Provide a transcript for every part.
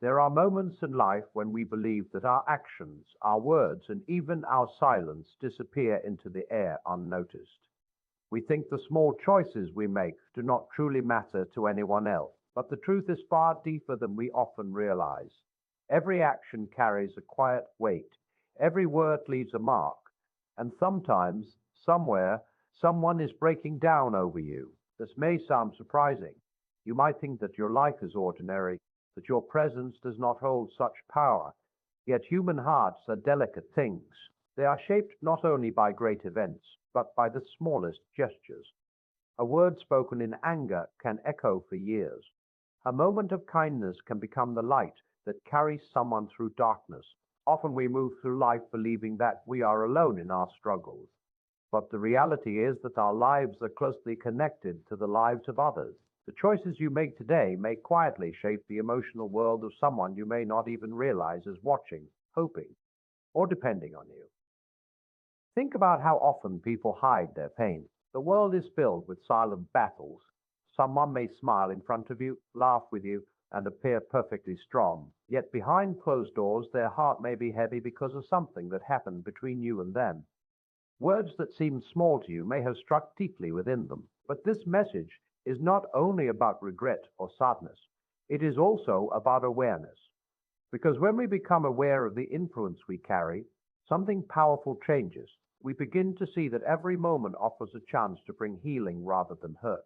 There are moments in life when we believe that our actions, our words, and even our silence disappear into the air unnoticed. We think the small choices we make do not truly matter to anyone else, but the truth is far deeper than we often realize. Every action carries a quiet weight, every word leaves a mark, and sometimes, somewhere, someone is breaking down over you. This may sound surprising. You might think that your life is ordinary, that your presence does not hold such power. Yet human hearts are delicate things. They are shaped not only by great events, but by the smallest gestures. A word spoken in anger can echo for years. A moment of kindness can become the light that carries someone through darkness. Often we move through life believing that we are alone in our struggles. But the reality is that our lives are closely connected to the lives of others. The choices you make today may quietly shape the emotional world of someone you may not even realize is watching, hoping, or depending on you. Think about how often people hide their pain. The world is filled with silent battles. Someone may smile in front of you, laugh with you, and appear perfectly strong. Yet behind closed doors, their heart may be heavy because of something that happened between you and them. Words that seem small to you may have struck deeply within them. But this message is not only about regret or sadness, it is also about awareness. Because when we become aware of the influence we carry, something powerful changes. We begin to see that every moment offers a chance to bring healing rather than hurt.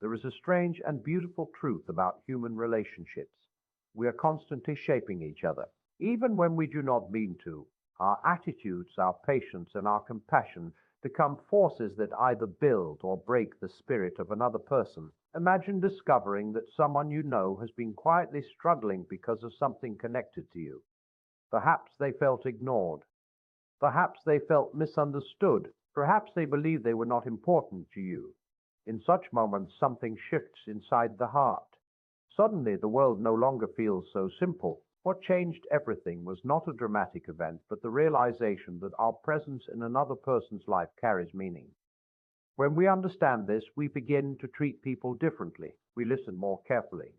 There is a strange and beautiful truth about human relationships. We are constantly shaping each other, even when we do not mean to. Our attitudes, our patience, and our compassion become forces that either build or break the spirit of another person. Imagine discovering that someone you know has been quietly struggling because of something connected to you. Perhaps they felt ignored. Perhaps they felt misunderstood. Perhaps they believed they were not important to you. In such moments, something shifts inside the heart. Suddenly, the world no longer feels so simple. What changed everything was not a dramatic event, but the realization that our presence in another person's life carries meaning. When we understand this, we begin to treat people differently. We listen more carefully.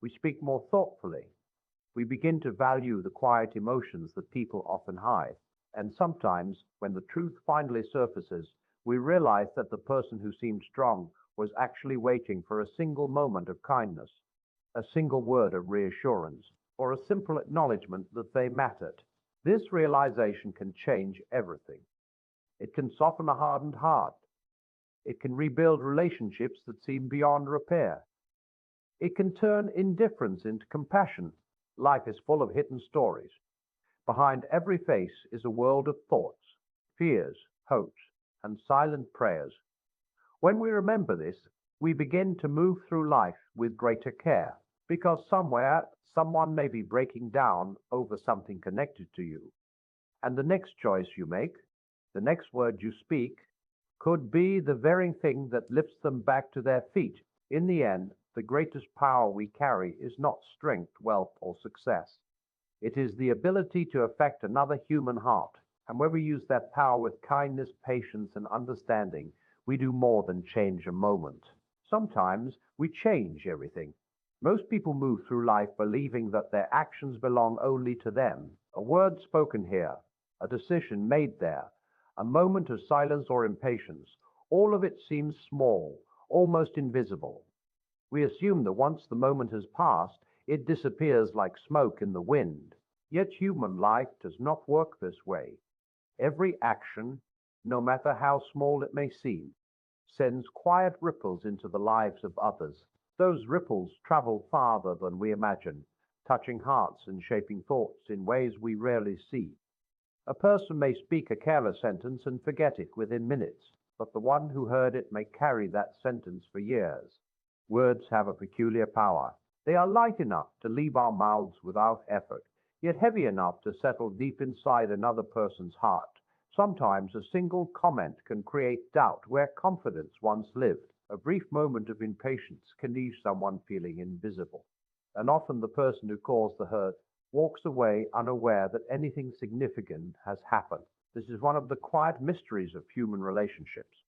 We speak more thoughtfully. We begin to value the quiet emotions that people often hide. And sometimes, when the truth finally surfaces, we realize that the person who seemed strong was actually waiting for a single moment of kindness, a single word of reassurance, or a simple acknowledgement that they mattered. This realization can change everything. It can soften a hardened heart. It can rebuild relationships that seem beyond repair. It can turn indifference into compassion. Life is full of hidden stories. Behind every face is a world of thoughts, fears, hopes, and silent prayers. When we remember this, we begin to move through life with greater care, because somewhere someone may be breaking down over something connected to you. And the next choice you make, the next word you speak, could be the very thing that lifts them back to their feet. In the end, the greatest power we carry is not strength, wealth, or success. It is the ability to affect another human heart. And when we use that power with kindness, patience, and understanding, we do more than change a moment. Sometimes we change everything. Most people move through life believing that their actions belong only to them. A word spoken here, a decision made there, a moment of silence or impatience, all of it seems small, almost invisible. We assume that once the moment has passed, it disappears like smoke in the wind. Yet human life does not work this way. Every action, no matter how small it may seem, sends quiet ripples into the lives of others. Those ripples travel farther than we imagine, touching hearts and shaping thoughts in ways we rarely see. A person may speak a careless sentence and forget it within minutes, but the one who heard it may carry that sentence for years. Words have a peculiar power. They are light enough to leave our mouths without effort, yet heavy enough to settle deep inside another person's heart. Sometimes a single comment can create doubt where confidence once lived. A brief moment of impatience can leave someone feeling invisible. And often the person who caused the hurt walks away unaware that anything significant has happened. This is one of the quiet mysteries of human relationships.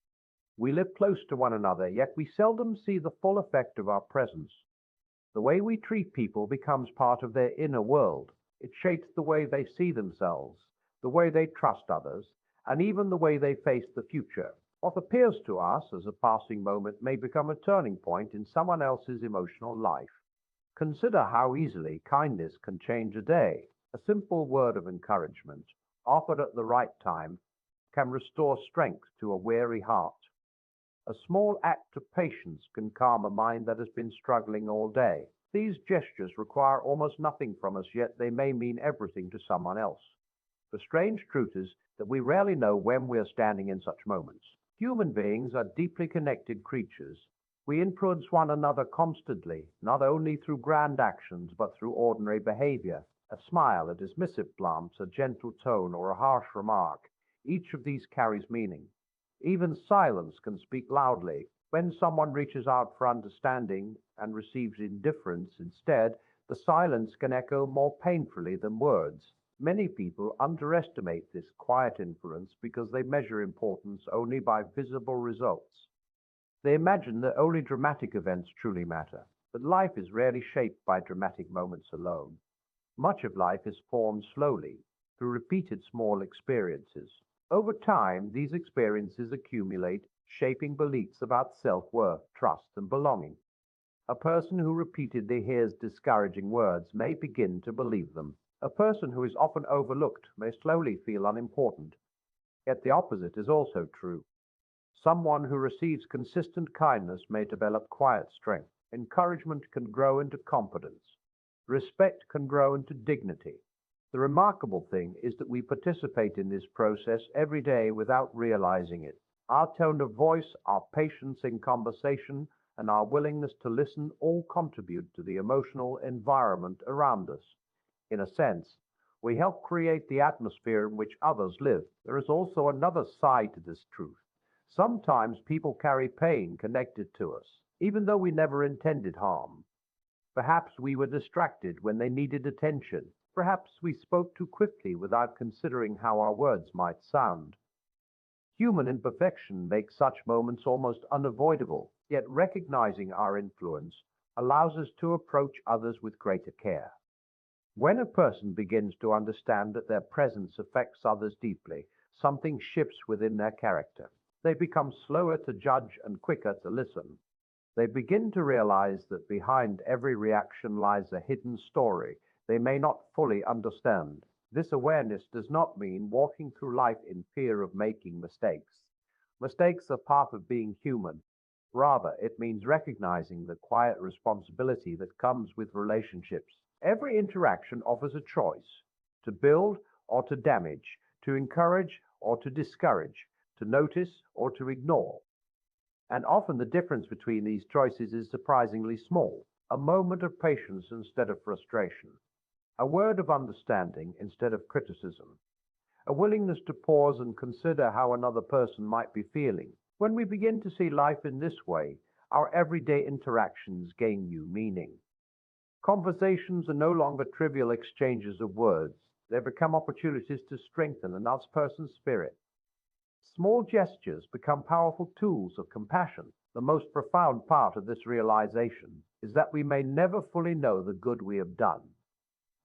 We live close to one another, yet we seldom see the full effect of our presence. The way we treat people becomes part of their inner world. It shapes the way they see themselves, the way they trust others, and even the way they face the future. What appears to us as a passing moment may become a turning point in someone else's emotional life. Consider how easily kindness can change a day. A simple word of encouragement, offered at the right time, can restore strength to a weary heart. A small act of patience can calm a mind that has been struggling all day. These gestures require almost nothing from us, yet they may mean everything to someone else. The strange truth is that we rarely know when we are standing in such moments. Human beings are deeply connected creatures. We influence one another constantly, not only through grand actions, but through ordinary behavior. A smile, a dismissive glance, a gentle tone, or a harsh remark. Each of these carries meaning. Even silence can speak loudly. When someone reaches out for understanding and receives indifference instead, the silence can echo more painfully than words. Many people underestimate this quiet influence because they measure importance only by visible results. They imagine that only dramatic events truly matter, but life is rarely shaped by dramatic moments alone. Much of life is formed slowly, through repeated small experiences. Over time, these experiences accumulate, shaping beliefs about self-worth, trust, and belonging. A person who repeatedly hears discouraging words may begin to believe them. A person who is often overlooked may slowly feel unimportant. Yet the opposite is also true. Someone who receives consistent kindness may develop quiet strength. Encouragement can grow into confidence. Respect can grow into dignity. The remarkable thing is that we participate in this process every day without realizing it. Our tone of voice, our patience in conversation, and our willingness to listen all contribute to the emotional environment around us. In a sense, we help create the atmosphere in which others live. There is also another side to this truth. Sometimes people carry pain connected to us, even though we never intended harm. Perhaps we were distracted when they needed attention. Perhaps we spoke too quickly without considering how our words might sound. Human imperfection makes such moments almost unavoidable, yet recognizing our influence allows us to approach others with greater care. When a person begins to understand that their presence affects others deeply, something shifts within their character. They become slower to judge and quicker to listen. They begin to realize that behind every reaction lies a hidden story they may not fully understand. This awareness does not mean walking through life in fear of making mistakes. Mistakes are part of being human. Rather, it means recognizing the quiet responsibility that comes with relationships. Every interaction offers a choice: to build or to damage, to encourage or to discourage, to notice or to ignore. And often the difference between these choices is surprisingly small. A moment of patience instead of frustration. A word of understanding instead of criticism. A willingness to pause and consider how another person might be feeling. When we begin to see life in this way, our everyday interactions gain new meaning. Conversations are no longer trivial exchanges of words. They become opportunities to strengthen another person's spirit. Small gestures become powerful tools of compassion. The most profound part of this realization is that we may never fully know the good we have done.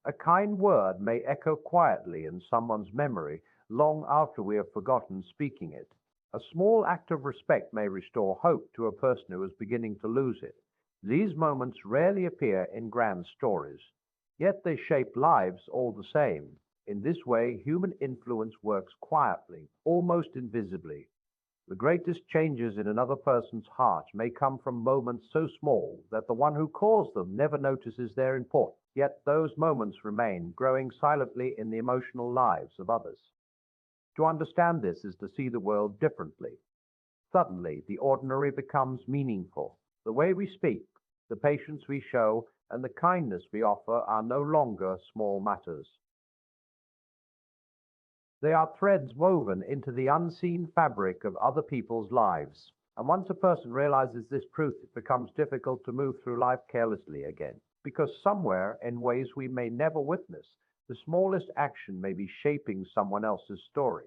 A kind word may echo quietly in someone's memory long after we have forgotten speaking it. A small act of respect may restore hope to a person who is beginning to lose it. These moments rarely appear in grand stories, yet they shape lives all the same. In this way, human influence works quietly, almost invisibly. The greatest changes in another person's heart may come from moments so small that the one who caused them never notices their importance. Yet those moments remain, growing silently in the emotional lives of others. To understand this is to see the world differently. Suddenly, the ordinary becomes meaningful. The way we speak, the patience we show, and the kindness we offer are no longer small matters. They are threads woven into the unseen fabric of other people's lives. And once a person realizes this truth, it becomes difficult to move through life carelessly again. Because somewhere, in ways we may never witness, the smallest action may be shaping someone else's story.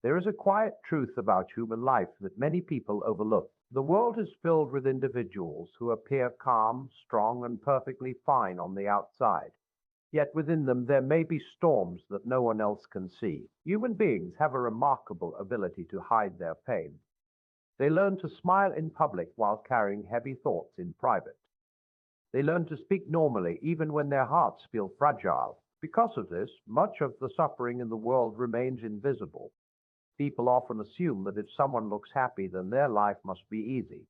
There is a quiet truth about human life that many people overlook. The world is filled with individuals who appear calm, strong, and perfectly fine on the outside. Yet within them there may be storms that no one else can see. Human beings have a remarkable ability to hide their pain. They learn to smile in public while carrying heavy thoughts in private. They learn to speak normally even when their hearts feel fragile. Because of this, much of the suffering in the world remains invisible. People often assume that if someone looks happy, then their life must be easy.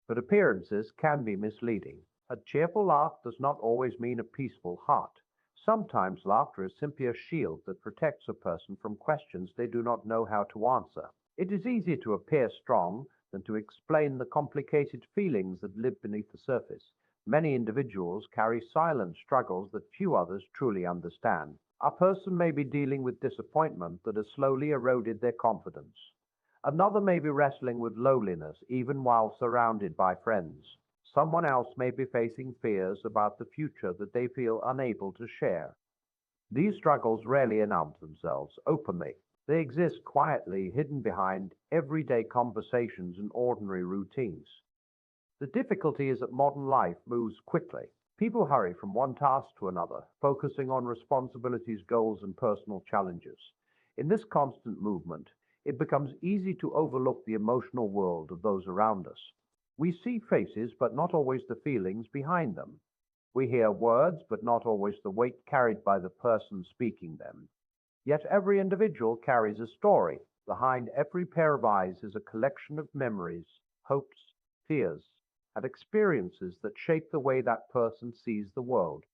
But appearances can be misleading. A cheerful laugh does not always mean a peaceful heart. Sometimes laughter is simply a shield that protects a person from questions they do not know how to answer. It is easier to appear strong than to explain the complicated feelings that live beneath the surface. Many individuals carry silent struggles that few others truly understand. A person may be dealing with disappointment that has slowly eroded their confidence. Another may be wrestling with loneliness even while surrounded by friends. Someone else may be facing fears about the future that they feel unable to share. These struggles rarely announce themselves openly. They exist quietly, hidden behind everyday conversations and ordinary routines. The difficulty is that modern life moves quickly. People hurry from one task to another, focusing on responsibilities, goals, and personal challenges. In this constant movement, it becomes easy to overlook the emotional world of those around us. We see faces, but not always the feelings behind them. We hear words, but not always the weight carried by the person speaking them. Yet every individual carries a story. Behind every pair of eyes is a collection of memories, hopes, fears, and experiences that shape the way that person sees the world.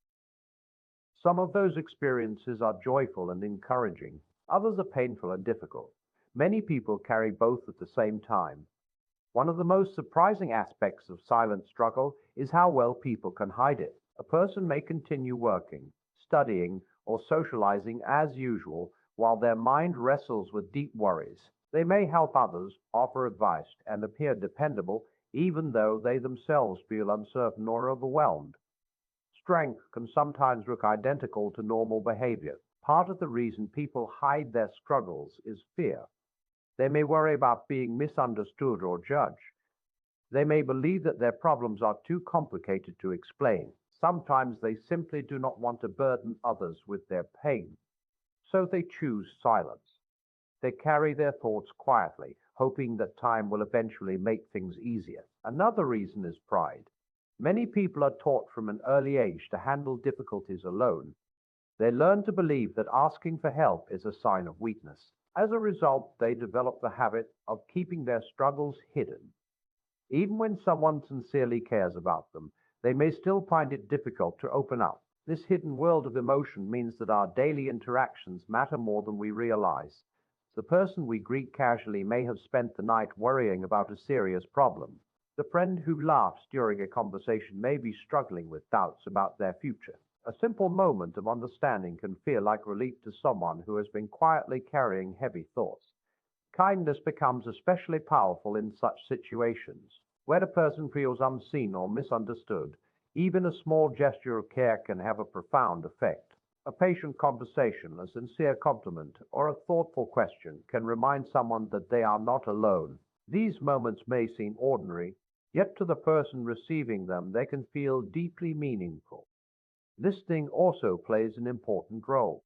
Some of those experiences are joyful and encouraging, others are painful and difficult. Many people carry both at the same time. One of the most surprising aspects of silent struggle is how well people can hide it. A person may continue working, studying, or socializing as usual while their mind wrestles with deep worries. They may help others, offer advice, and appear dependable even though they themselves feel uncertain or overwhelmed. Strength can sometimes look identical to normal behavior. Part of the reason people hide their struggles is fear. They may worry about being misunderstood or judged. They may believe that their problems are too complicated to explain. Sometimes they simply do not want to burden others with their pain, so they choose silence. They carry their thoughts quietly, hoping that time will eventually make things easier. Another reason is pride. Many people are taught from an early age to handle difficulties alone. They learn to believe that asking for help is a sign of weakness. As a result, they develop the habit of keeping their struggles hidden. Even when someone sincerely cares about them, they may still find it difficult to open up. This hidden world of emotion means that our daily interactions matter more than we realize. The person we greet casually may have spent the night worrying about a serious problem. The friend who laughs during a conversation may be struggling with doubts about their future. A simple moment of understanding can feel like relief to someone who has been quietly carrying heavy thoughts. Kindness becomes especially powerful in such situations. Where a person feels unseen or misunderstood, even a small gesture of care can have a profound effect. A patient conversation, a sincere compliment, or a thoughtful question can remind someone that they are not alone. These moments may seem ordinary, yet to the person receiving them, they can feel deeply meaningful. Listening also plays an important role.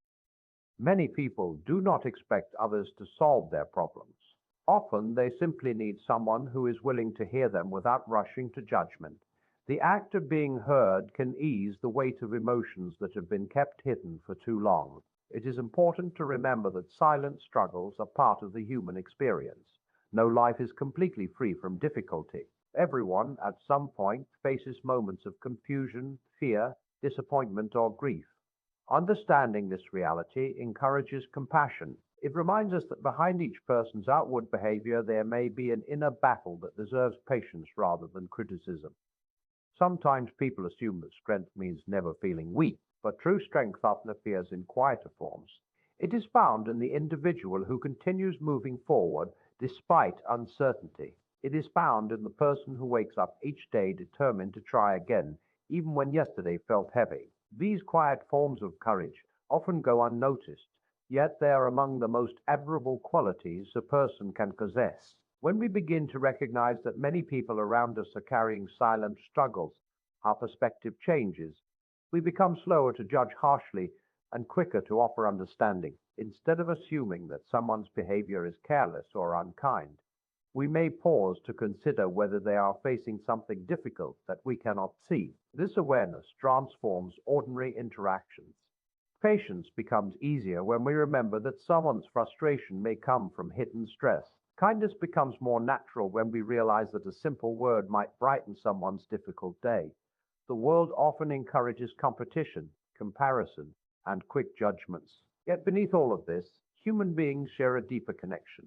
Many people do not expect others to solve their problems. Often they simply need someone who is willing to hear them without rushing to judgment. The act of being heard can ease the weight of emotions that have been kept hidden for too long. It is important to remember that silent struggles are part of the human experience. No life is completely free from difficulty. Everyone, at some point, faces moments of confusion, fear, disappointment, or grief. Understanding this reality encourages compassion. It reminds us that behind each person's outward behavior there may be an inner battle that deserves patience rather than criticism. Sometimes people assume that strength means never feeling weak, but true strength often appears in quieter forms. It is found in the individual who continues moving forward despite uncertainty. It is found in the person who wakes up each day determined to try again, even when yesterday felt heavy. These quiet forms of courage often go unnoticed, yet they are among the most admirable qualities a person can possess. When we begin to recognize that many people around us are carrying silent struggles, our perspective changes. We become slower to judge harshly and quicker to offer understanding. Instead of assuming that someone's behavior is careless or unkind, we may pause to consider whether they are facing something difficult that we cannot see. This awareness transforms ordinary interactions. Patience becomes easier when we remember that someone's frustration may come from hidden stress. Kindness becomes more natural when we realize that a simple word might brighten someone's difficult day. The world often encourages competition, comparison, and quick judgments. Yet beneath all of this, human beings share a deeper connection.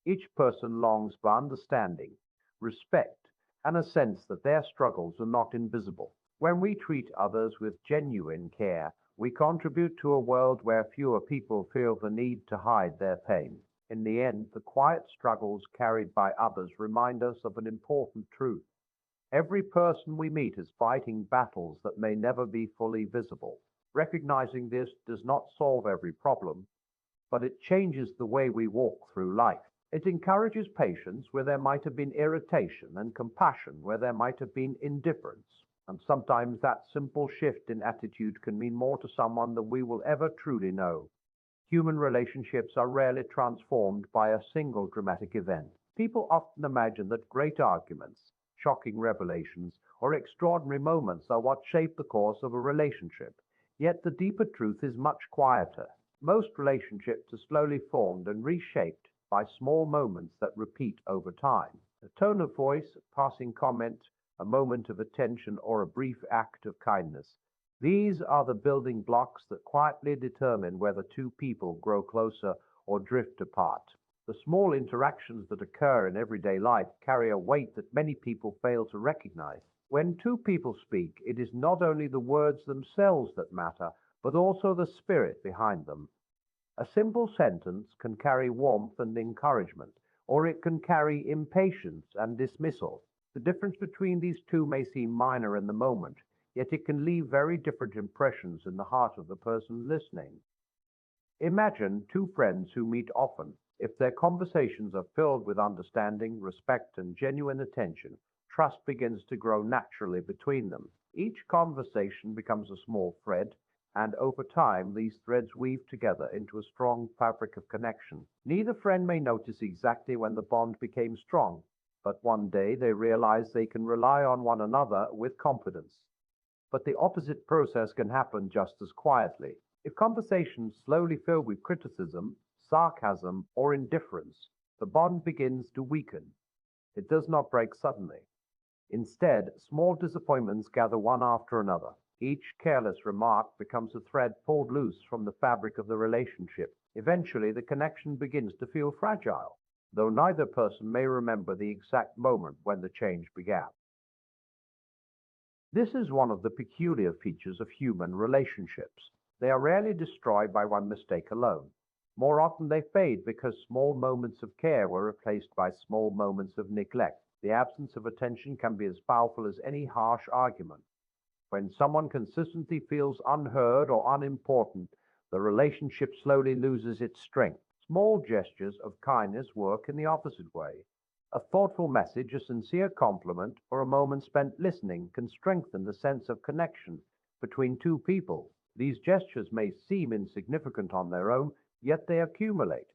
Each person longs for understanding, respect, and a sense that their struggles are not invisible. When we treat others with genuine care, we contribute to a world where fewer people feel the need to hide their pain. In the end, the quiet struggles carried by others remind us of an important truth. Every person we meet is fighting battles that may never be fully visible. Recognizing this does not solve every problem, but it changes the way we walk through life. It encourages patience where there might have been irritation and compassion where there might have been indifference. And sometimes that simple shift in attitude can mean more to someone than we will ever truly know. Human relationships are rarely transformed by a single dramatic event. People often imagine that great arguments, shocking revelations, or extraordinary moments are what shape the course of a relationship. Yet the deeper truth is much quieter. Most relationships are slowly formed and reshaped by small moments that repeat over time. A tone of voice, a passing comment, a moment of attention, or a brief act of kindness. These are the building blocks that quietly determine whether two people grow closer or drift apart. The small interactions that occur in everyday life carry a weight that many people fail to recognize. When two people speak, it is not only the words themselves that matter, but also the spirit behind them. A simple sentence can carry warmth and encouragement, or it can carry impatience and dismissal. The difference between these two may seem minor in the moment, yet it can leave very different impressions in the heart of the person listening. Imagine two friends who meet often. If their conversations are filled with understanding, respect, and genuine attention, trust begins to grow naturally between them. Each conversation becomes a small thread, and over time, these threads weave together into a strong fabric of connection. Neither friend may notice exactly when the bond became strong, but one day they realize they can rely on one another with confidence. But the opposite process can happen just as quietly. If conversations slowly fill with criticism, sarcasm, or indifference, the bond begins to weaken. It does not break suddenly. Instead, small disappointments gather one after another. Each careless remark becomes a thread pulled loose from the fabric of the relationship. Eventually, the connection begins to feel fragile, though neither person may remember the exact moment when the change began. This is one of the peculiar features of human relationships. They are rarely destroyed by one mistake alone. More often they fade because small moments of care were replaced by small moments of neglect. The absence of attention can be as powerful as any harsh argument. When someone consistently feels unheard or unimportant, the relationship slowly loses its strength. Small gestures of kindness work in the opposite way. A thoughtful message, a sincere compliment, or a moment spent listening can strengthen the sense of connection between two people. These gestures may seem insignificant on their own, yet they accumulate.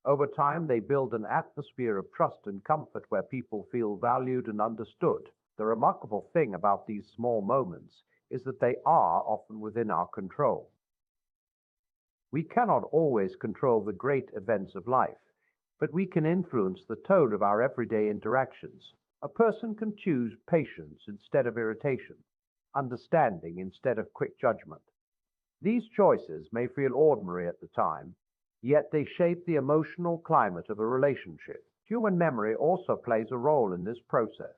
Over time, they build an atmosphere of trust and comfort where people feel valued and understood. The remarkable thing about these small moments is that they are often within our control. We cannot always control the great events of life, but we can influence the tone of our everyday interactions. A person can choose patience instead of irritation, understanding instead of quick judgment. These choices may feel ordinary at the time, yet they shape the emotional climate of a relationship. Human memory also plays a role in this process.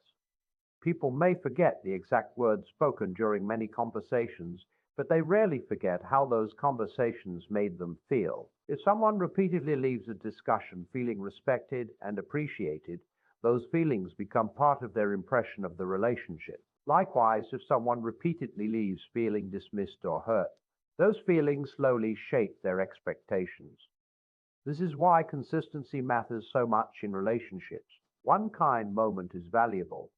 People may forget the exact words spoken during many conversations, but they rarely forget how those conversations made them feel. If someone repeatedly leaves a discussion feeling respected and appreciated, those feelings become part of their impression of the relationship. Likewise, if someone repeatedly leaves feeling dismissed or hurt, those feelings slowly shape their expectations. This is why consistency matters so much in relationships. One kind moment is valuable,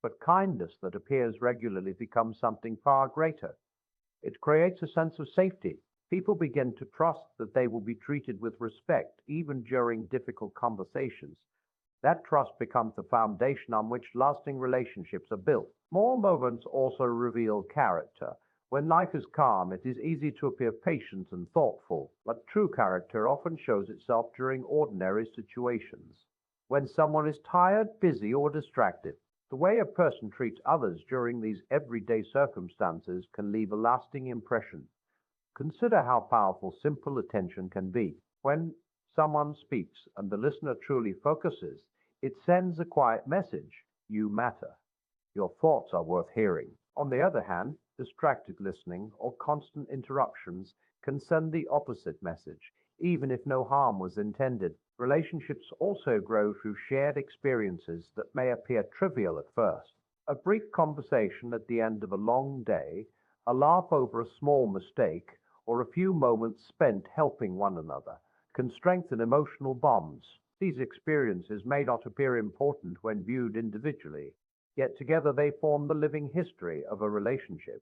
but kindness that appears regularly becomes something far greater. It creates a sense of safety. People begin to trust that they will be treated with respect even during difficult conversations. That trust becomes the foundation on which lasting relationships are built. Small moments also reveal character. When life is calm, it is easy to appear patient and thoughtful, but true character often shows itself during ordinary situations. When someone is tired, busy, or distracted, the way a person treats others during these everyday circumstances can leave a lasting impression. Consider how powerful simple attention can be. When someone speaks and the listener truly focuses, it sends a quiet message: you matter. Your thoughts are worth hearing. On the other hand, distracted listening or constant interruptions can send the opposite message, even if no harm was intended. Relationships also grow through shared experiences that may appear trivial at first. A brief conversation at the end of a long day, a laugh over a small mistake, or a few moments spent helping one another can strengthen emotional bonds. These experiences may not appear important when viewed individually, yet together they form the living history of a relationship.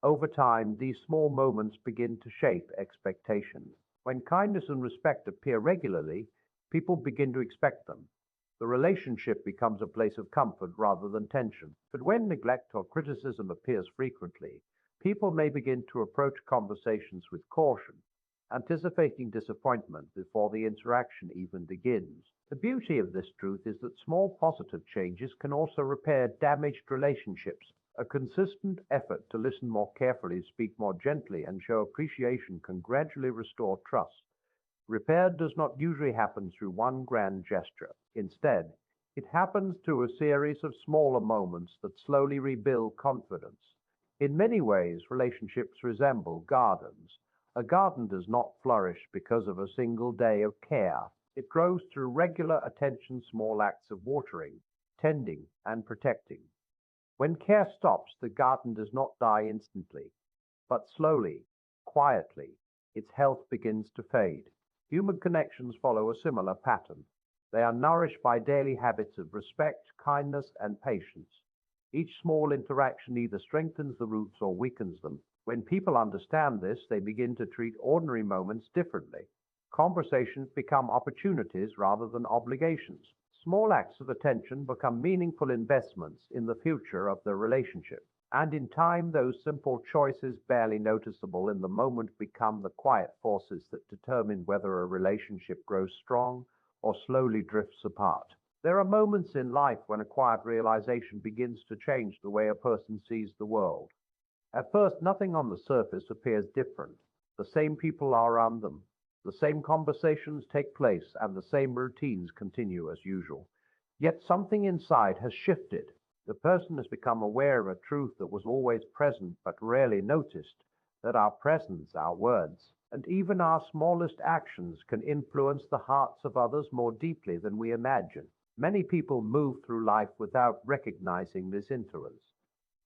Over time, these small moments begin to shape expectations. When kindness and respect appear regularly, people begin to expect them. The relationship becomes a place of comfort rather than tension. But when neglect or criticism appears frequently, people may begin to approach conversations with caution, anticipating disappointment before the interaction even begins. The beauty of this truth is that small positive changes can also repair damaged relationships. A consistent effort to listen more carefully, speak more gently, and show appreciation can gradually restore trust. Repair does not usually happen through one grand gesture. Instead, it happens through a series of smaller moments that slowly rebuild confidence. In many ways, relationships resemble gardens. A garden does not flourish because of a single day of care. It grows through regular attention, small acts of watering, tending, and protecting. When care stops, the garden does not die instantly, but slowly, quietly, its health begins to fade. Human connections follow a similar pattern. They are nourished by daily habits of respect, kindness, and patience. Each small interaction either strengthens the roots or weakens them. When people understand this, they begin to treat ordinary moments differently. Conversations become opportunities rather than obligations. Small acts of attention become meaningful investments in the future of the relationship. And in time, those simple choices, barely noticeable in the moment, become the quiet forces that determine whether a relationship grows strong or slowly drifts apart. There are moments in life when a quiet realization begins to change the way a person sees the world. At first, nothing on the surface appears different. The same people are around them, the same conversations take place, and the same routines continue as usual. Yet something inside has shifted. The person has become aware of a truth that was always present but rarely noticed, that our presence, our words, and even our smallest actions can influence the hearts of others more deeply than we imagine. Many people move through life without recognizing this influence.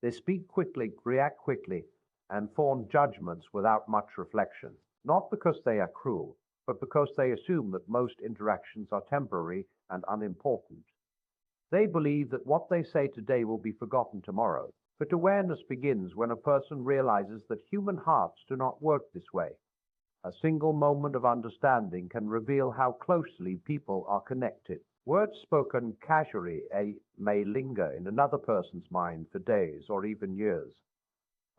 They speak quickly, react quickly, and form judgments without much reflection, not because they are cruel, but because they assume that most interactions are temporary and unimportant. They believe that what they say today will be forgotten tomorrow. But awareness begins when a person realizes that human hearts do not work this way. A single moment of understanding can reveal how closely people are connected. Words spoken casually may linger in another person's mind for days or even years.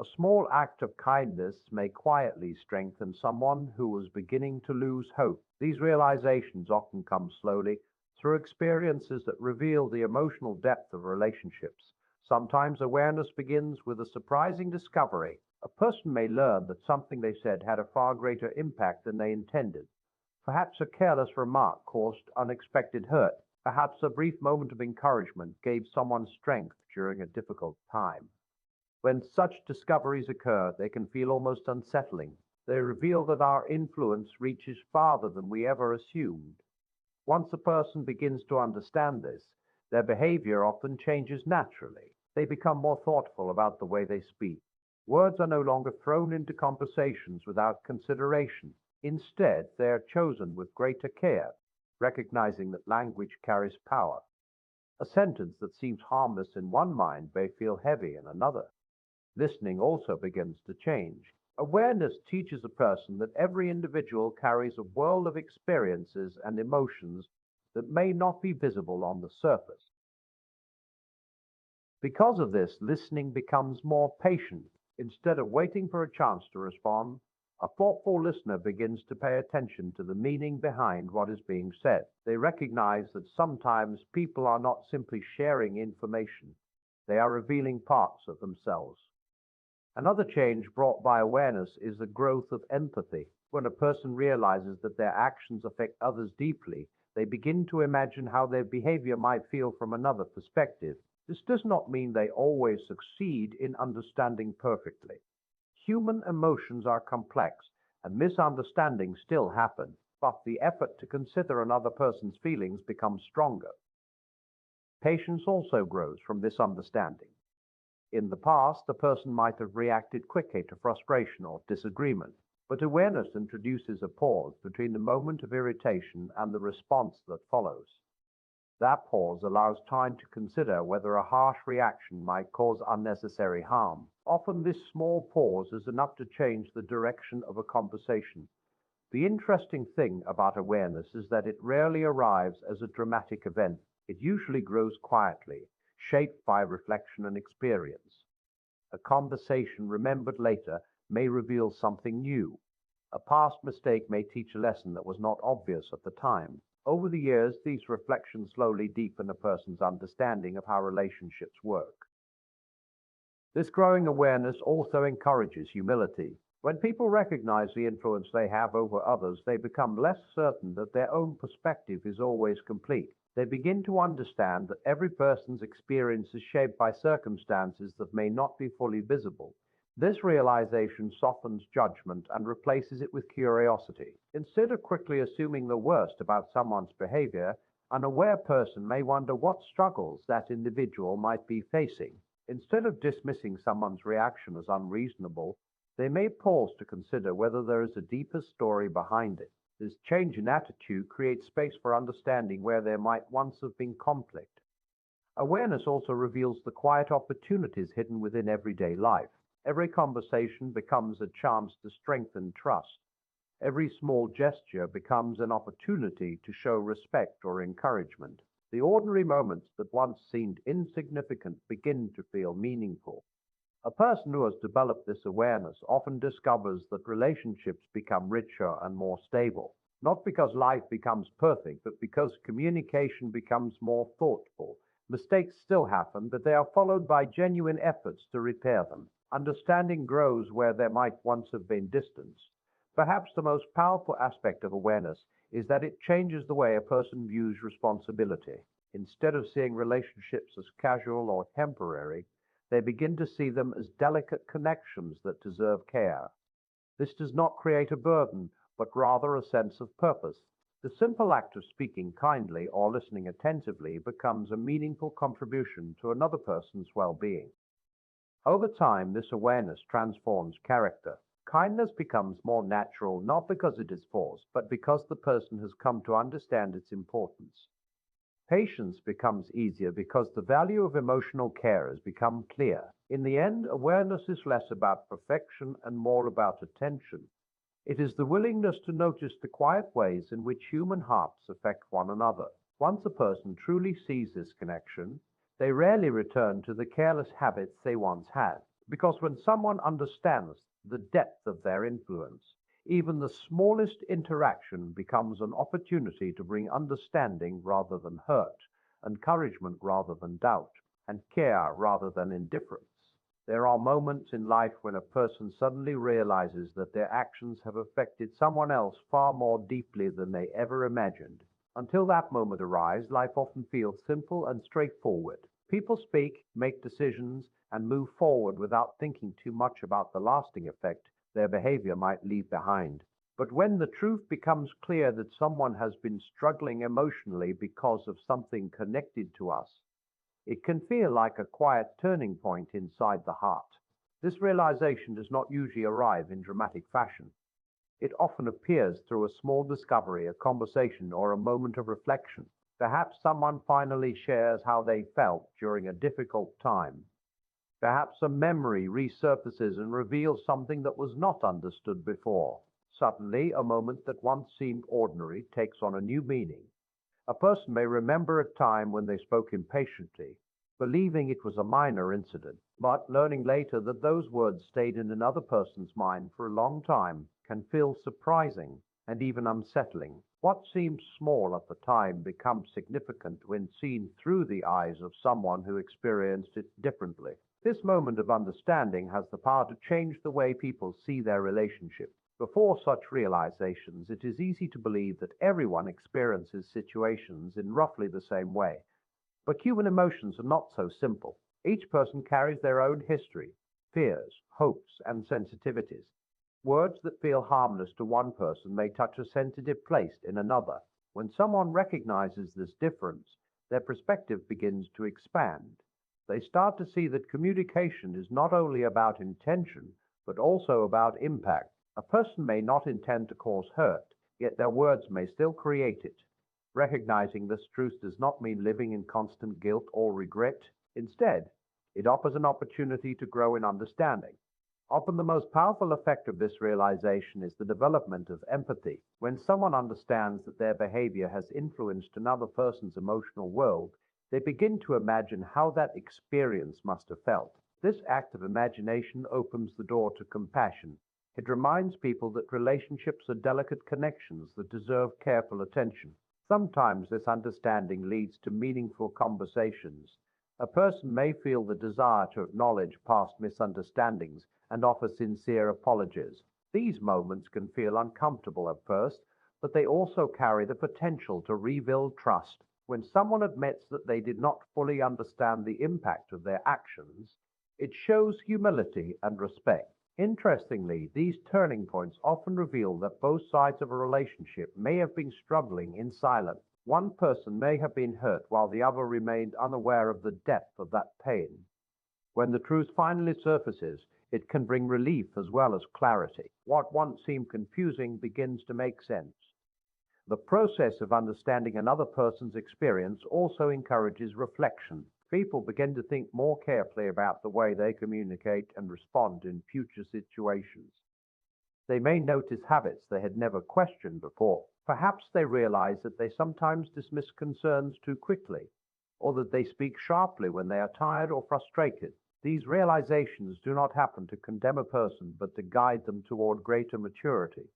A small act of kindness may quietly strengthen someone who was beginning to lose hope. These realizations often come slowly through experiences that reveal the emotional depth of relationships. Sometimes awareness begins with a surprising discovery. A person may learn that something they said had a far greater impact than they intended. Perhaps a careless remark caused unexpected hurt. Perhaps a brief moment of encouragement gave someone strength during a difficult time. When such discoveries occur, they can feel almost unsettling. They reveal that our influence reaches farther than we ever assumed. Once a person begins to understand this, their behavior often changes naturally. They become more thoughtful about the way they speak. Words are no longer thrown into conversations without consideration. Instead, they are chosen with greater care, recognizing that language carries power. A sentence that seems harmless in one mind may feel heavy in another. Listening also begins to change. Awareness teaches a person that every individual carries a world of experiences and emotions that may not be visible on the surface. Because of this, listening becomes more patient. Instead of waiting for a chance to respond, a thoughtful listener begins to pay attention to the meaning behind what is being said. They recognize that sometimes people are not simply sharing information, they are revealing parts of themselves. Another change brought by awareness is the growth of empathy. When a person realizes that their actions affect others deeply, they begin to imagine how their behavior might feel from another perspective. This does not mean they always succeed in understanding perfectly. Human emotions are complex, and misunderstandings still happen, but the effort to consider another person's feelings becomes stronger. Patience also grows from this understanding. In the past, the person might have reacted quickly to frustration or disagreement, but awareness introduces a pause between the moment of irritation and the response that follows. That pause allows time to consider whether a harsh reaction might cause unnecessary harm. Often, this small pause is enough to change the direction of a conversation. The interesting thing about awareness is that it rarely arrives as a dramatic event. It usually grows quietly, shaped by reflection and experience. A conversation remembered later may reveal something new. A past mistake may teach a lesson that was not obvious at the time. Over the years, these reflections slowly deepen a person's understanding of how relationships work. This growing awareness also encourages humility. When people recognize the influence they have over others, they become less certain that their own perspective is always complete. They begin to understand that every person's experience is shaped by circumstances that may not be fully visible. This realization softens judgment and replaces it with curiosity. Instead of quickly assuming the worst about someone's behavior, an aware person may wonder what struggles that individual might be facing. Instead of dismissing someone's reaction as unreasonable, they may pause to consider whether there is a deeper story behind it. This change in attitude creates space for understanding where there might once have been conflict. Awareness also reveals the quiet opportunities hidden within everyday life. Every conversation becomes a chance to strengthen trust. Every small gesture becomes an opportunity to show respect or encouragement. The ordinary moments that once seemed insignificant begin to feel meaningful. A person who has developed this awareness often discovers that relationships become richer and more stable, not because life becomes perfect, but because communication becomes more thoughtful. Mistakes still happen, but they are followed by genuine efforts to repair them. Understanding grows where there might once have been distance. Perhaps the most powerful aspect of awareness is that it changes the way a person views responsibility. Instead of seeing relationships as casual or temporary, they begin to see them as delicate connections that deserve care. This does not create a burden, but rather a sense of purpose. The simple act of speaking kindly or listening attentively becomes a meaningful contribution to another person's well-being. Over time, this awareness transforms character. Kindness becomes more natural not because it is forced, but because the person has come to understand its importance. Patience becomes easier because the value of emotional care has become clear. In the end, awareness is less about perfection and more about attention. It is the willingness to notice the quiet ways in which human hearts affect one another. Once a person truly sees this connection, they rarely return to the careless habits they once had. Because when someone understands the depth of their influence, even the smallest interaction becomes an opportunity to bring understanding rather than hurt, encouragement rather than doubt, and care rather than indifference. There are moments in life when a person suddenly realizes that their actions have affected someone else far more deeply than they ever imagined. Until that moment arrives, life often feels simple and straightforward. People speak, make decisions, and move forward without thinking too much about the lasting effect their behavior might leave behind. But when the truth becomes clear that someone has been struggling emotionally because of something connected to us, it can feel like a quiet turning point inside the heart. This realization does not usually arrive in dramatic fashion. It often appears through a small discovery, a conversation, or a moment of reflection. Perhaps someone finally shares how they felt during a difficult time. Perhaps a memory resurfaces and reveals something that was not understood before. Suddenly, a moment that once seemed ordinary takes on a new meaning. A person may remember a time when they spoke impatiently, believing it was a minor incident, but learning later that those words stayed in another person's mind for a long time can feel surprising and even unsettling. What seems small at the time becomes significant when seen through the eyes of someone who experienced it differently. This moment of understanding has the power to change the way people see their relationship. Before such realizations, it is easy to believe that everyone experiences situations in roughly the same way. But human emotions are not so simple. Each person carries their own history, fears, hopes, and sensitivities. Words that feel harmless to one person may touch a sensitive place in another. When someone recognizes this difference, their perspective begins to expand. They start to see that communication is not only about intention, but also about impact. A person may not intend to cause hurt, yet their words may still create it. Recognizing this truth does not mean living in constant guilt or regret. Instead, it offers an opportunity to grow in understanding. Often the most powerful effect of this realization is the development of empathy. When someone understands that their behavior has influenced another person's emotional world, they begin to imagine how that experience must have felt. This act of imagination opens the door to compassion. It reminds people that relationships are delicate connections that deserve careful attention. Sometimes this understanding leads to meaningful conversations. A person may feel the desire to acknowledge past misunderstandings and offer sincere apologies. These moments can feel uncomfortable at first, but they also carry the potential to rebuild trust. When someone admits that they did not fully understand the impact of their actions, it shows humility and respect. Interestingly, these turning points often reveal that both sides of a relationship may have been struggling in silence. One person may have been hurt while the other remained unaware of the depth of that pain. When the truth finally surfaces, it can bring relief as well as clarity. What once seemed confusing begins to make sense. The process of understanding another person's experience also encourages reflection. People begin to think more carefully about the way they communicate and respond in future situations. They may notice habits they had never questioned before. Perhaps they realize that they sometimes dismiss concerns too quickly, or that they speak sharply when they are tired or frustrated. These realizations do not happen to condemn a person, but to guide them toward greater maturity.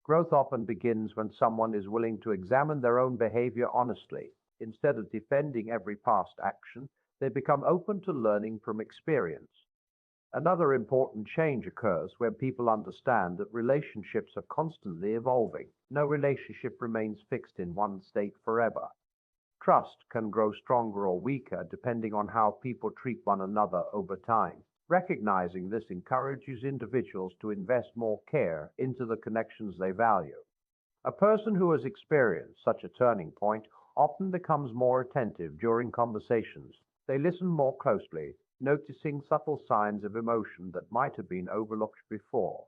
Growth often begins when someone is willing to examine their own behavior honestly. Instead of defending every past action, they become open to learning from experience. Another important change occurs when people understand that relationships are constantly evolving. No relationship remains fixed in one state forever. Trust can grow stronger or weaker depending on how people treat one another over time. Recognizing this encourages individuals to invest more care into the connections they value. A person who has experienced such a turning point often becomes more attentive during conversations. They listen more closely, noticing subtle signs of emotion that might have been overlooked before.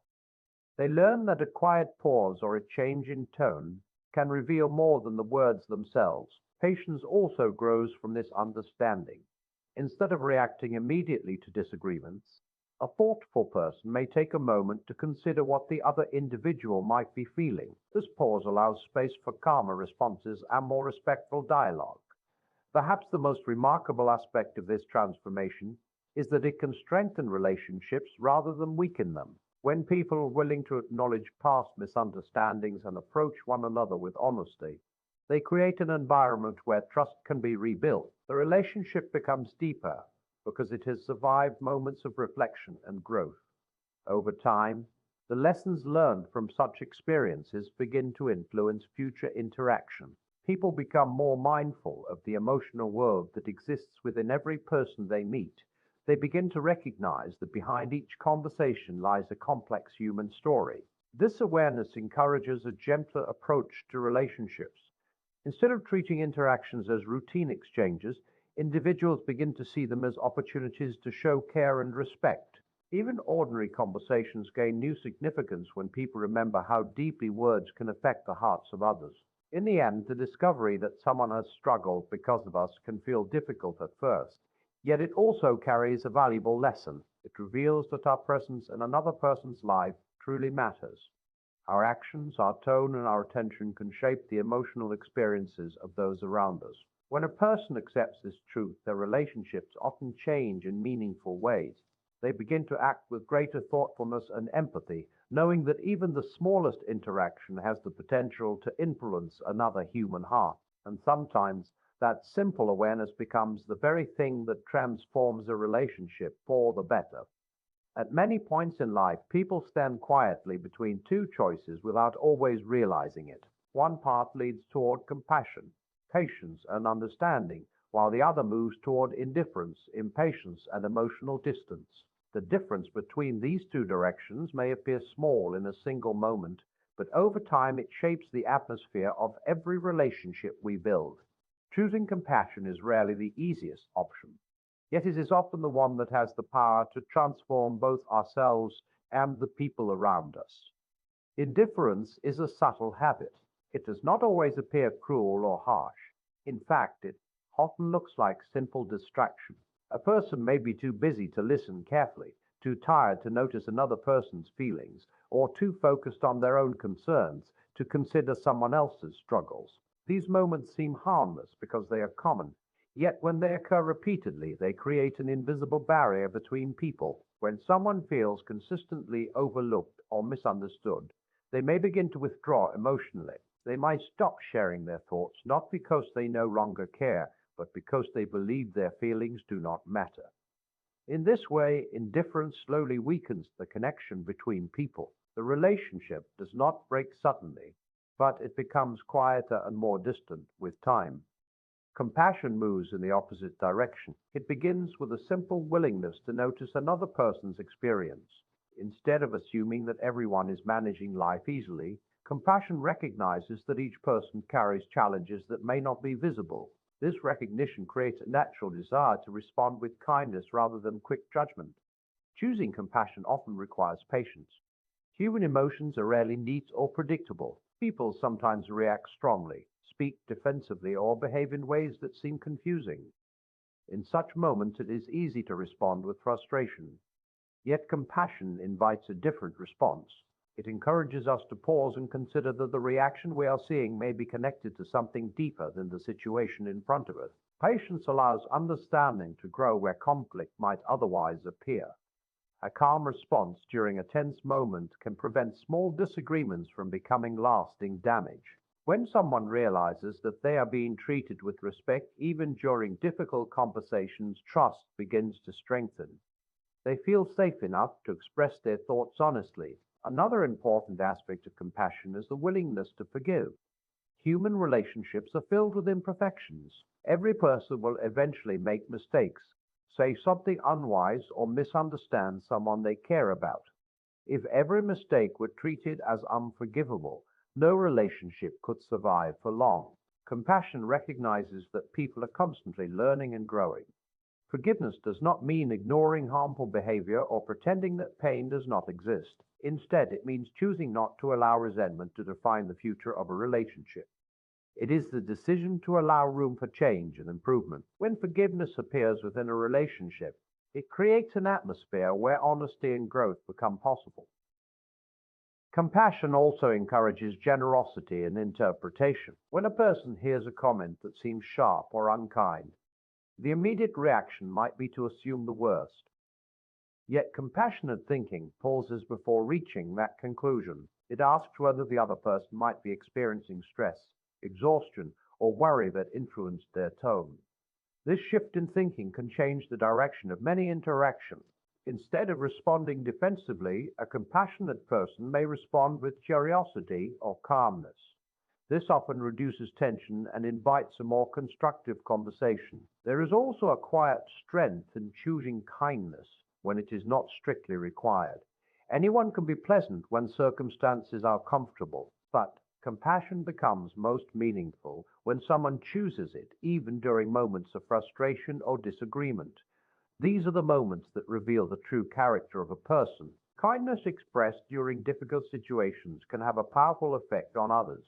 They learn that a quiet pause or a change in tone can reveal more than the words themselves. Patience also grows from this understanding. Instead of reacting immediately to disagreements, a thoughtful person may take a moment to consider what the other individual might be feeling. This pause allows space for calmer responses and more respectful dialogue. Perhaps the most remarkable aspect of this transformation is that it can strengthen relationships rather than weaken them. When people are willing to acknowledge past misunderstandings and approach one another with honesty, they create an environment where trust can be rebuilt. The relationship becomes deeper because it has survived moments of reflection and growth. Over time, the lessons learned from such experiences begin to influence future interaction. People become more mindful of the emotional world that exists within every person they meet. They begin to recognize that behind each conversation lies a complex human story. This awareness encourages a gentler approach to relationships. Instead of treating interactions as routine exchanges, individuals begin to see them as opportunities to show care and respect. Even ordinary conversations gain new significance when people remember how deeply words can affect the hearts of others. In the end, the discovery that someone has struggled because of us can feel difficult at first, yet it also carries a valuable lesson. It reveals that our presence in another person's life truly matters. Our actions, our tone, and our attention can shape the emotional experiences of those around us. When a person accepts this truth, their relationships often change in meaningful ways. They begin to act with greater thoughtfulness and empathy, knowing that even the smallest interaction has the potential to influence another human heart. And sometimes that simple awareness becomes the very thing that transforms a relationship for the better. At many points in life, people stand quietly between two choices without always realizing it. One path leads toward compassion, patience, and understanding, while the other moves toward indifference, impatience, and emotional distance. The difference between these two directions may appear small in a single moment, but over time it shapes the atmosphere of every relationship we build. Choosing compassion is rarely the easiest option, yet it is often the one that has the power to transform both ourselves and the people around us. Indifference is a subtle habit. It does not always appear cruel or harsh. In fact, it often looks like simple distraction. A person may be too busy to listen carefully, too tired to notice another person's feelings, or too focused on their own concerns to consider someone else's struggles. These moments seem harmless because they are common, yet when they occur repeatedly, they create an invisible barrier between people. When someone feels consistently overlooked or misunderstood, they may begin to withdraw emotionally. They might stop sharing their thoughts, not because they no longer care, but because they believe their feelings do not matter. In this way, indifference slowly weakens the connection between people. The relationship does not break suddenly, but it becomes quieter and more distant with time. Compassion moves in the opposite direction. It begins with a simple willingness to notice another person's experience. Instead of assuming that everyone is managing life easily, compassion recognizes that each person carries challenges that may not be visible. This recognition creates a natural desire to respond with kindness rather than quick judgment. Choosing compassion often requires patience. Human emotions are rarely neat or predictable. People sometimes react strongly, speak defensively, or behave in ways that seem confusing. In such moments, it is easy to respond with frustration. Yet compassion invites a different response. It encourages us to pause and consider that the reaction we are seeing may be connected to something deeper than the situation in front of us. Patience allows understanding to grow where conflict might otherwise appear. A calm response during a tense moment can prevent small disagreements from becoming lasting damage. When someone realizes that they are being treated with respect even during difficult conversations, trust begins to strengthen. They feel safe enough to express their thoughts honestly. Another important aspect of compassion is the willingness to forgive. Human relationships are filled with imperfections. Every person will eventually make mistakes, say something unwise, or misunderstand someone they care about. If every mistake were treated as unforgivable, no relationship could survive for long. Compassion recognizes that people are constantly learning and growing. Forgiveness does not mean ignoring harmful behavior or pretending that pain does not exist. Instead, it means choosing not to allow resentment to define the future of a relationship. It is the decision to allow room for change and improvement. When forgiveness appears within a relationship, it creates an atmosphere where honesty and growth become possible. Compassion also encourages generosity and interpretation. When a person hears a comment that seems sharp or unkind, the immediate reaction might be to assume the worst. Yet compassionate thinking pauses before reaching that conclusion. It asks whether the other person might be experiencing stress, exhaustion, or worry that influenced their tone. This shift in thinking can change the direction of many interactions. Instead of responding defensively, a compassionate person may respond with curiosity or calmness. This often reduces tension and invites a more constructive conversation. There is also a quiet strength in choosing kindness when it is not strictly required. Anyone can be pleasant when circumstances are comfortable, but compassion becomes most meaningful when someone chooses it, even during moments of frustration or disagreement. These are the moments that reveal the true character of a person. Kindness expressed during difficult situations can have a powerful effect on others.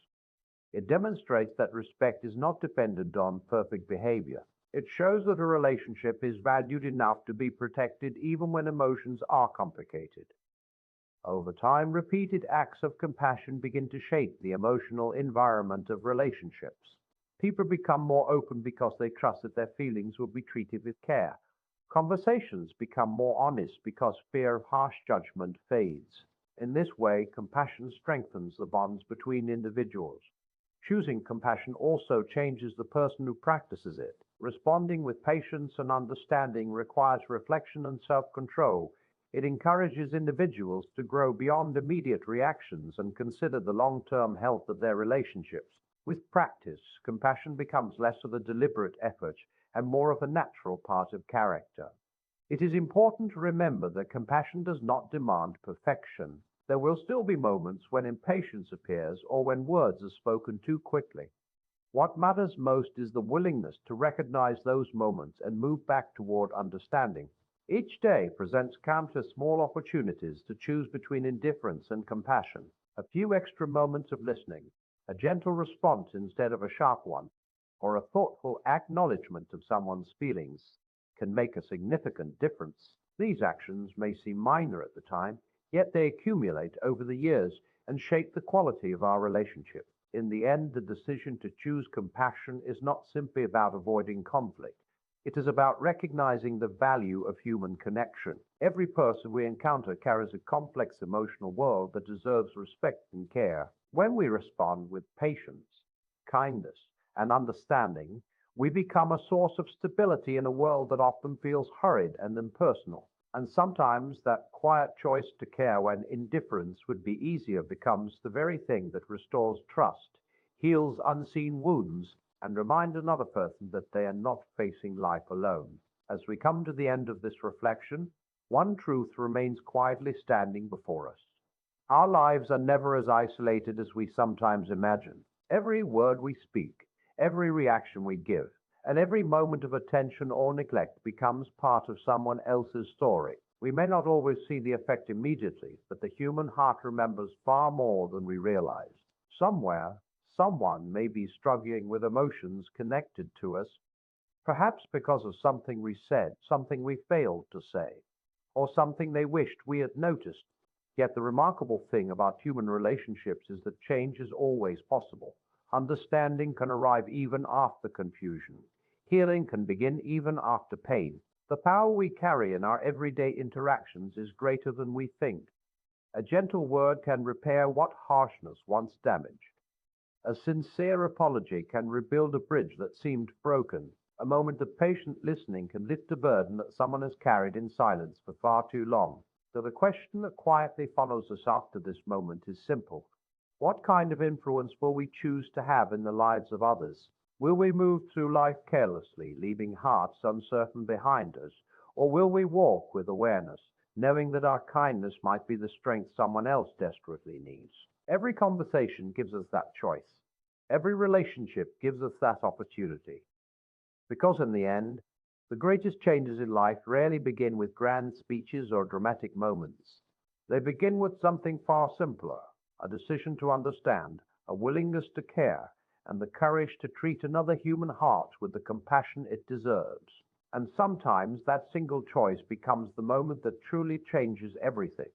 It demonstrates that respect is not dependent on perfect behavior. It shows that a relationship is valued enough to be protected even when emotions are complicated. Over time, repeated acts of compassion begin to shape the emotional environment of relationships. People become more open because they trust that their feelings will be treated with care. Conversations become more honest because fear of harsh judgment fades. In this way, compassion strengthens the bonds between individuals. Choosing compassion also changes the person who practices it. Responding with patience and understanding requires reflection and self-control. It encourages individuals to grow beyond immediate reactions and consider the long-term health of their relationships. With practice, compassion becomes less of a deliberate effort and more of a natural part of character. It is important to remember that compassion does not demand perfection. There will still be moments when impatience appears or when words are spoken too quickly. What matters most is the willingness to recognize those moments and move back toward understanding. Each day presents countless small opportunities to choose between indifference and compassion. A few extra moments of listening, a gentle response instead of a sharp one, or a thoughtful acknowledgement of someone's feelings can make a significant difference. These actions may seem minor at the time, yet they accumulate over the years and shape the quality of our relationship. In the end, the decision to choose compassion is not simply about avoiding conflict. It is about recognizing the value of human connection. Every person we encounter carries a complex emotional world that deserves respect and care. When we respond with patience, kindness, and understanding, we become a source of stability in a world that often feels hurried and impersonal. And sometimes that quiet choice to care when indifference would be easier becomes the very thing that restores trust, heals unseen wounds, and reminds another person that they are not facing life alone. As we come to the end of this reflection, one truth remains quietly standing before us. Our lives are never as isolated as we sometimes imagine. Every word we speak, every reaction we give, and every moment of attention or neglect becomes part of someone else's story. We may not always see the effect immediately, but the human heart remembers far more than we realize. Somewhere, someone may be struggling with emotions connected to us, perhaps because of something we said, something we failed to say, or something they wished we had noticed. Yet the remarkable thing about human relationships is that change is always possible. Understanding can arrive even after confusion. Healing can begin even after pain. The power we carry in our everyday interactions is greater than we think. A gentle word can repair what harshness once damaged. A sincere apology can rebuild a bridge that seemed broken. A moment of patient listening can lift a burden that someone has carried in silence for far too long. So the question that quietly follows us after this moment is simple. What kind of influence will we choose to have in the lives of others? Will we move through life carelessly, leaving hearts uncertain behind us? Or will we walk with awareness, knowing that our kindness might be the strength someone else desperately needs? Every conversation gives us that choice. Every relationship gives us that opportunity. Because in the end, the greatest changes in life rarely begin with grand speeches or dramatic moments. They begin with something far simpler, a decision to understand, a willingness to care, and the courage to treat another human heart with the compassion it deserves. And sometimes that single choice becomes the moment that truly changes everything.